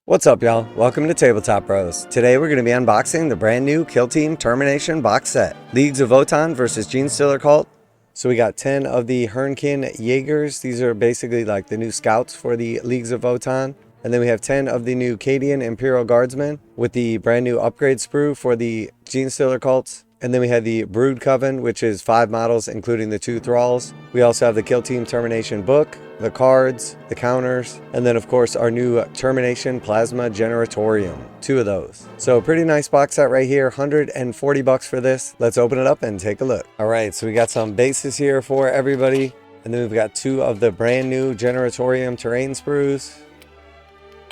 What's up, y'all? Welcome to Tabletop Bros. Today we're going to be unboxing the brand new Killteam Termination box set. Leagues of Votann versus Genestealer Cult. So we got 10 of the Hernkyn Yaegers. These are basically like the new scouts for the Leagues of Votann. And then we have 10 of the new Cadian Imperial Guardsmen with the brand new upgrade sprue for the Genestealer Cults. And then we have the Brood Coven, which is 5 models, including the 2 Thralls. We also have the Killteam Termination book, the cards, the counters, and then of course our new Termination Plasma Generatorium, 2 of those. So pretty nice box set right here, 140 bucks for this. Let's open it up and take a look. All right, so we got some bases here for everybody. And then we've got 2 of the brand new Generatorium terrain sprues.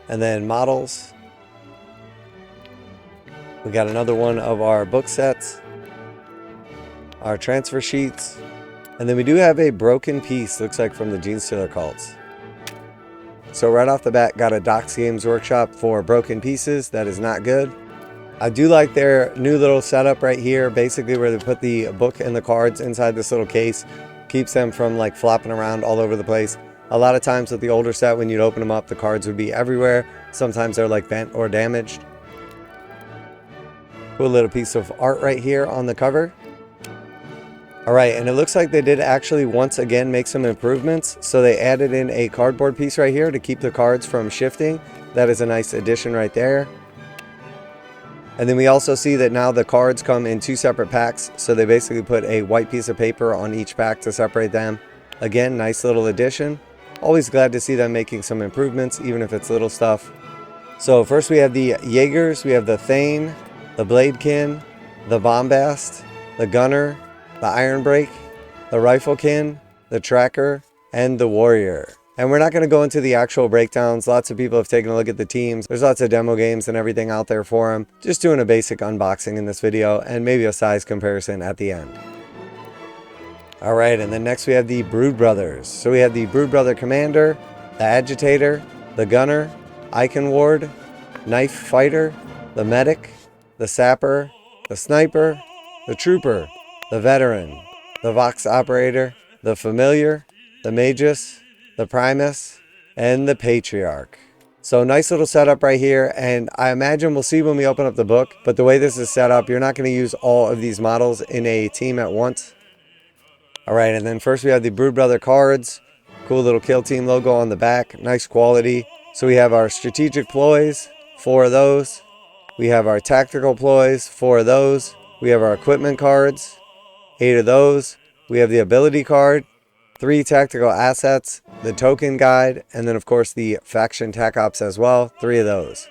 And then models. We got another one of our book sets. Our transfer sheets, and then we do have a broken piece, looks like from the Genestealer Cults. So right off the bat, got a Docs Games Workshop for broken pieces. That is not good. I do like their new little setup right here, basically where they put the book and the cards inside this little case. Keeps them from like flopping around all over the place. A lot of times with the older set, when you'd open them up, the cards would be everywhere. Sometimes they're like bent or damaged. Cool little piece of art right here on the cover. All right, and it looks like they did actually once again make some improvements. So they added in a cardboard piece right here to keep the cards from shifting. That is a nice addition right there. And then we also see that now the cards come in 2 separate packs. So they basically put a white piece of paper on each pack to separate them. Again, nice little addition. Always glad to see them making some improvements, even if it's little stuff. So first we have the Yaegers. We have the Thane, the Bladekin, the Bombast, the Gunner, the Iron Break, the Riflekin, the Tracker, and the Warrior. And we're not going to go into the actual breakdowns. Lots of people have taken a look at the teams. There's lots of demo games and everything out there for them. Just doing a basic unboxing in this video and maybe a size comparison at the end. All right, and then next we have the Brood Brothers. So we have the Brood Brother Commander, the Agitator, the Gunner, Icon Ward, Knife Fighter, the Medic, the Sapper, the Sniper, the Trooper, the Veteran, the Vox Operator, the Familiar, the Magus, the Primus, and the Patriarch. So nice little setup right here, and I imagine we'll see when we open up the book, but the way this is set up, you're not going to use all of these models in a team at once. All right, and then first we have the Brood Brother cards. Cool little Killteam logo on the back, nice quality. So we have our Strategic Ploys, 4 of those. We have our Tactical Ploys, 4 of those. We have our Equipment cards, 8 of those. We have the Ability card, 3 Tactical Assets, the Token Guide, and then of course the Faction Tac Ops as well, 3 of those.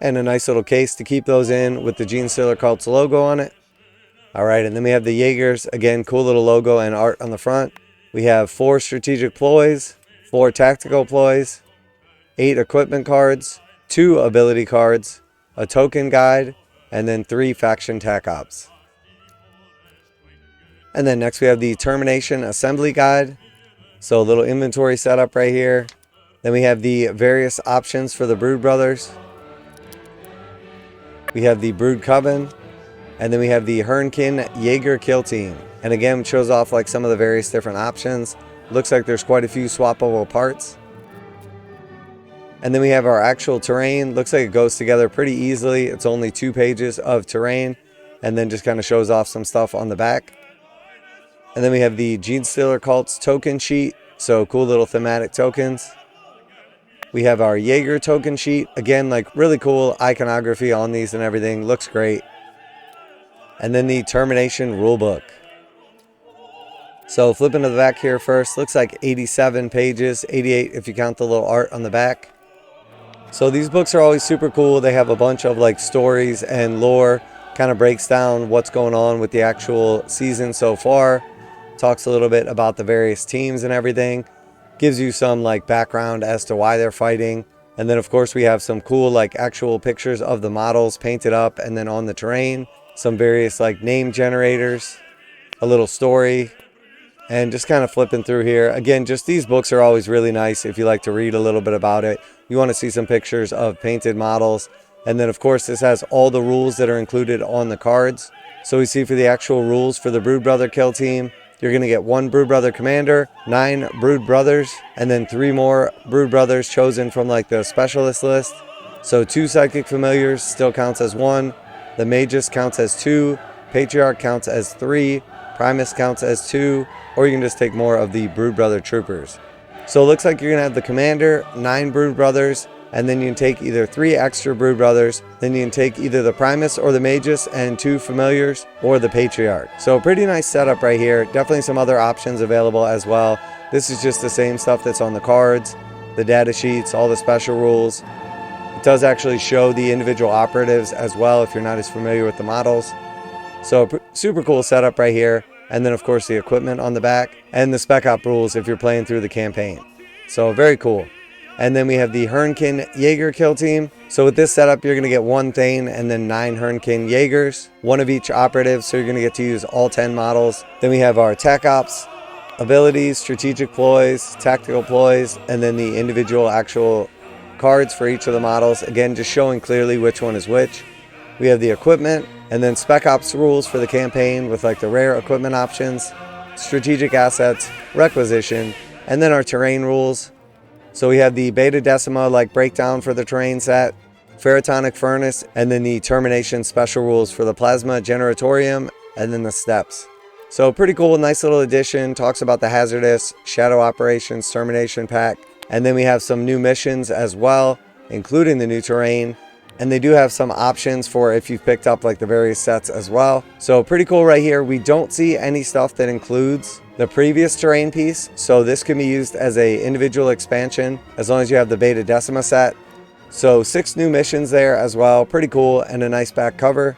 And a nice little case to keep those in with the Genestealer Cults logo on it. All right, and then we have the Yaegers. Again, cool little logo and art on the front. We have 4 Strategic Ploys, 4 Tactical Ploys, 8 Equipment cards, 2 Ability cards, a Token Guide, and then 3 Faction Tac Ops. And then next we have the Termination Assembly Guide. So a little inventory setup right here. Then we have the various options for the Brood Brothers. We have the Brood Coven. And then we have the Hernkyn Yaegir Killteam. And again, it shows off like some of the various different options. Looks like there's quite a few swappable parts. And then we have our actual terrain. Looks like it goes together pretty easily. It's only 2 pages of terrain. And then just kind of shows off some stuff on the back. And then we have the Genestealer Cults token sheet. So cool little thematic tokens. We have our Yaegir token sheet. Again, like really cool iconography on these and everything. Looks great. And then the Termination rulebook. So flipping to the back here first. Looks like 87 pages. 88 if you count the little art on the back. So these books are always super cool. They have a bunch of like stories and lore. Kind of breaks down what's going on with the actual season so far. Talks a little bit about the various teams and everything. Gives you some like background as to why they're fighting. And then of course we have some cool like actual pictures of the models painted up and then on the terrain. Some various like name generators. A little story. And just kind of flipping through here. Again, just these books are always really nice if you like to read a little bit about it. You want to see some pictures of painted models. And then of course this has all the rules that are included on the cards. So we see for the actual rules for the Brood Brother Killteam. you're going to get 1 Brood Brother Commander, 9 Brood Brothers, and then 3 more Brood Brothers chosen from like the specialist list. So 2 Psychic Familiars still counts as 1, the Magus counts as 2, Patriarch counts as 3, Primus counts as 2, or you can just take more of the Brood Brother Troopers. So it looks like you're going to have the Commander, 9 Brood Brothers, and then you can take either 3 extra Brood Brothers, then you can take either the Primus or the Magus and 2 Familiars, or the Patriarch. So pretty nice setup right here. Definitely some other options available as well. This is just the same stuff that's on the cards, the data sheets, all the special rules. It does actually show the individual operatives as well if you're not as familiar with the models. So super cool setup right here. And then of course the equipment on the back and the spec op rules if you're playing through the campaign. So very cool. And then we have the Hernkyn Yaegir kill team. So with this setup, you're going to get 1 Thane and then 9 Hernkyn Yaegers, 1 of each operative. So you're going to get to use all 10 models. Then we have our attack ops, abilities, strategic ploys, tactical ploys, and then the individual actual cards for each of the models. Again, just showing clearly which one is which. We have the equipment and then spec ops rules for the campaign with like the rare equipment options, strategic assets, requisition, and then our terrain rules. So we have the Bheta Decima like breakdown for the terrain set, Ferrotonic Furnace, and then the Termination special rules for the Plasma Generatorium, and then the steps. So pretty cool, nice little addition. Talks about the hazardous, shadow operations, termination pack. And then we have some new missions as well, including the new terrain. And they do have some options for if you've picked up like the various sets as well. So pretty cool right here. We don't see any stuff that includes the previous terrain piece. So this can be used as a individual expansion as long as you have the Bheta Decima set. So 6 new missions there as well. Pretty cool, and a nice back cover.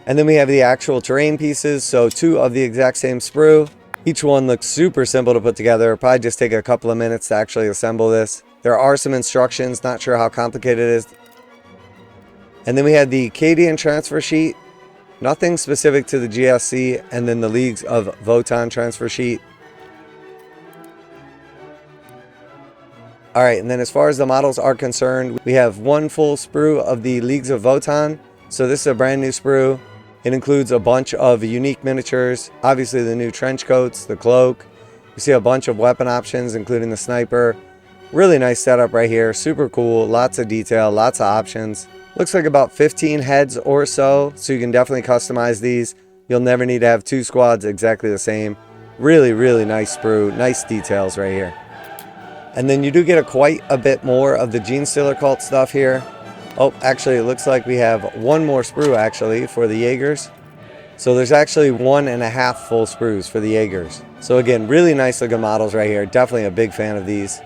And then we have the actual terrain pieces. So 2 of the exact same sprue. Each one looks super simple to put together. It'll probably just take a couple of minutes to actually assemble this. There are some instructions, not sure how complicated it is. And then we had the Cadian transfer sheet. Nothing specific to the GSC, and then the Leagues of Votann transfer sheet. Alright, and then as far as the models are concerned, we have 1 full sprue of the Leagues of Votann. So this is a brand new sprue. It includes a bunch of unique miniatures, obviously the new trench coats, the cloak. You see a bunch of weapon options, including the sniper. Really nice setup right here, super cool, lots of detail, lots of options. Looks like about 15 heads or so you can definitely customize these. You'll never need to have 2 squads exactly the same. Really, really nice sprue, nice details right here. And then you do get quite a bit more of the Genestealer cult stuff here. Oh, actually it looks like we have 1 more sprue actually for the Yaegers. So there's actually 1.5 full sprues for the Yaegers. So again, really nice looking models right here. Definitely a big fan of these.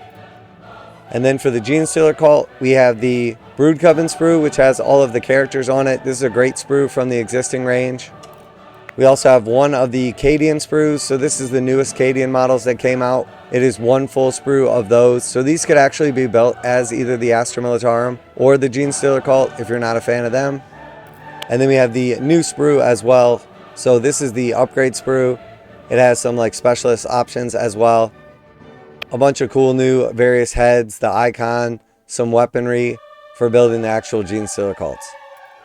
And then for the Genestealer cult, we have the Brood Coven sprue, which has all of the characters on it. This is a great sprue from the existing range. We also have 1 of the Cadian sprues. So this is the newest Cadian models that came out. It is 1 full sprue of those. So these could actually be built as either the Astra Militarum or the Genestealer cult if you're not a fan of them. And then we have the new sprue as well. So this is the upgrade sprue. It has some like specialist options as well. A bunch of cool new various heads, the icon, some weaponry for building the actual Genestealer cults.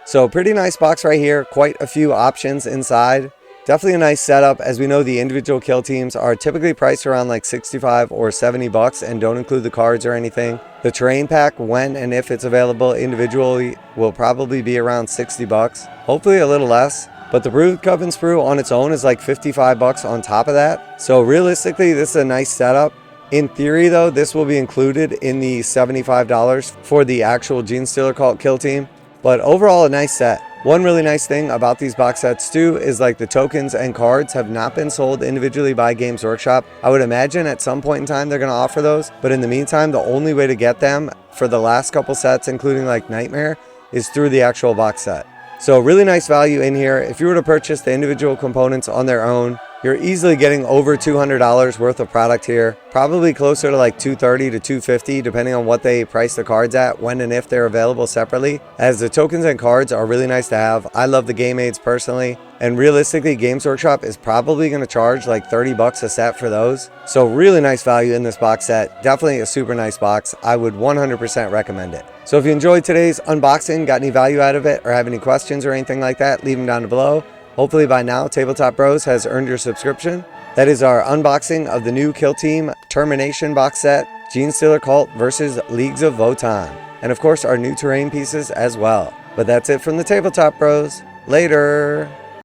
So pretty nice box right here. Quite a few options inside. Definitely a nice setup. As we know, the individual kill teams are typically priced around like 65 or 70 bucks and don't include the cards or anything. The terrain pack, when and if it's available individually, will probably be around 60 bucks. Hopefully a little less. But the Brood Coven sprue on its own is like 55 bucks on top of that. So realistically, this is a nice setup. In theory though, this will be included in the $75 for the actual Genestealer cult kill team. But overall, a nice set. One really nice thing about these box sets too is like the tokens and cards have not been sold individually by Games Workshop. I would imagine at some point in time they're going to offer those. But in the meantime, the only way to get them for the last couple sets, including like Nightmare, is through the actual box set. So really nice value in here. If you were to purchase the individual components on their own, you're easily getting over $200 worth of product here. Probably closer to like $230 to $250 depending on what they price the cards at, when and if they're available separately. As the tokens and cards are really nice to have. I love the game aids personally. And realistically, Games Workshop is probably going to charge like 30 bucks a set for those. So really nice value in this box set. Definitely a super nice box. I would 100% recommend it. So if you enjoyed today's unboxing, got any value out of it, or have any questions or anything like that, leave them down below. Hopefully by now, Tabletop Bros has earned your subscription. That is our unboxing of the new Killteam Termination box set, Genestealer Cult versus Leagues of Votann, and of course our new terrain pieces as well. But that's it from the Tabletop Bros. Later!